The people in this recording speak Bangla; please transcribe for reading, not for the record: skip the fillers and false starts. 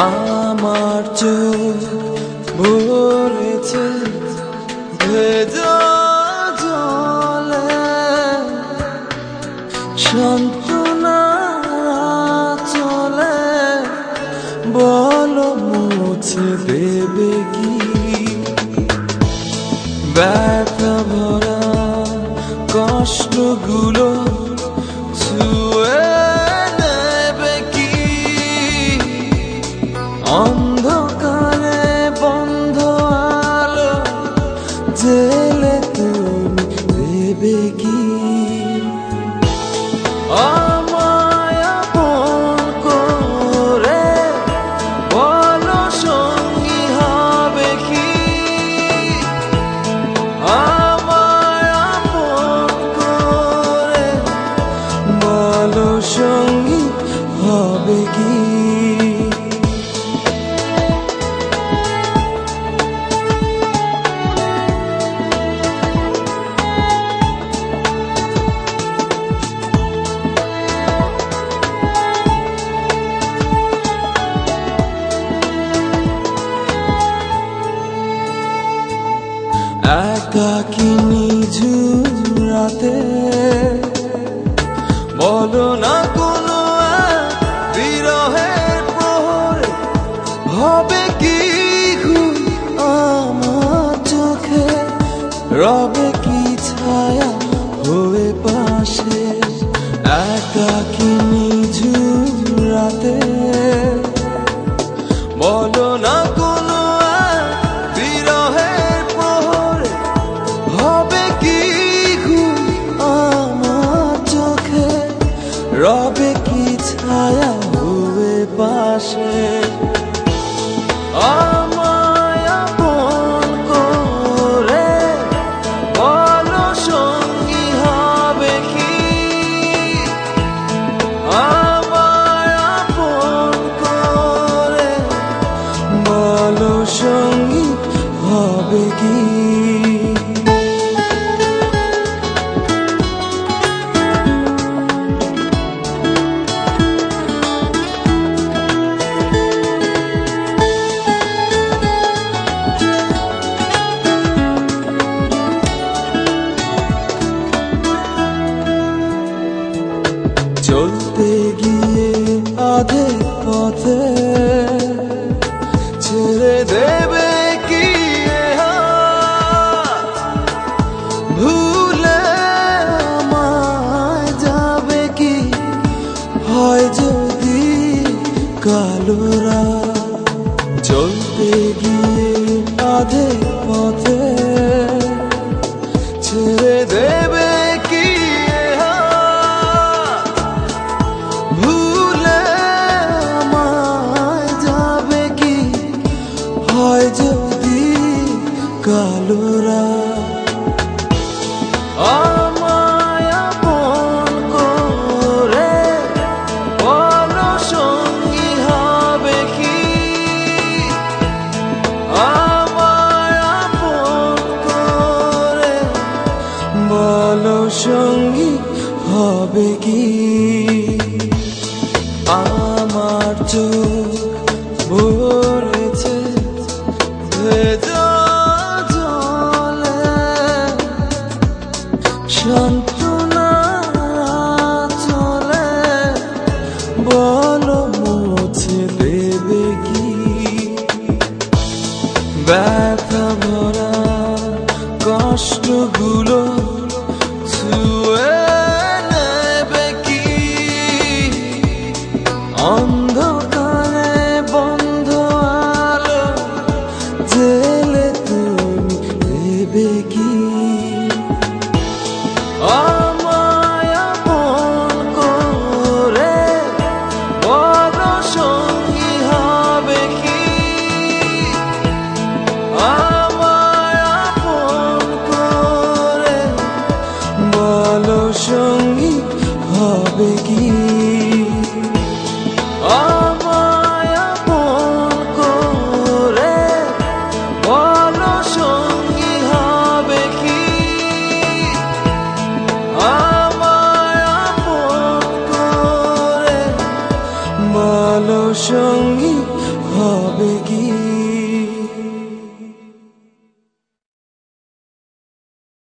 আমার চোখ ভরেছে ভেজা জলে, সান্ত্বনা চলে বলো মুছে দেবে কি ব্যথা ভরা কষ্টগুলো ছুঁয়ে নেবে কি অন্ধকারে বন্ধ আলো জেলে তুমি দেবে কি আমায় আপন করে বলো সঙ্গী হবে কি আমায় আপন করে বলো সঙ্গী হবে কি একাকী নিঝুম রাতে বলো না কোনো বিরহের প্রহরে হবে কি ঘুম আমার চোখে রবে কি ছায়া হয়ে পাশে একাকী নিঝুম রাতে বলো না কোনো বিরহের প্রহরে হবে কি ঘুম আমার চোখে রবে কি ছায়া হয়ে পাশে আমায় আপন করে বলো সঙ্গী হবে কি আমায় আপন করে বলো সঙ্গী হবে কি চলতে গিয়ে আধে পথে ছেড়ে দেবে কি ভুলে আমায় যাবে কি হয় যদি কালোরা চলতে গিয়ে আধে পথে ছেড়ে দেবে কি ভুলে আমায় যাবে কি হয় যদি কালোরা আমায় আপন করে বলো সঙ্গী হবে কি আমায় আপন করে বলো সঙ্গী হবে কি আমার চোখ ভরেছে ভেজা জলে, সান্ত্বনা চলে বলো মুছে দেবে কি ব্যথা ভরা কষ্টগুলো ছুঁয়ে নেবে কি অন্ধকারে বন্ধ আলো জেলে তুমি দেবে কি আমায় আপন করে বলো সঙ্গী হবে কি আমায় আপন করে বলো ভালো সঙ্গী হবে কি?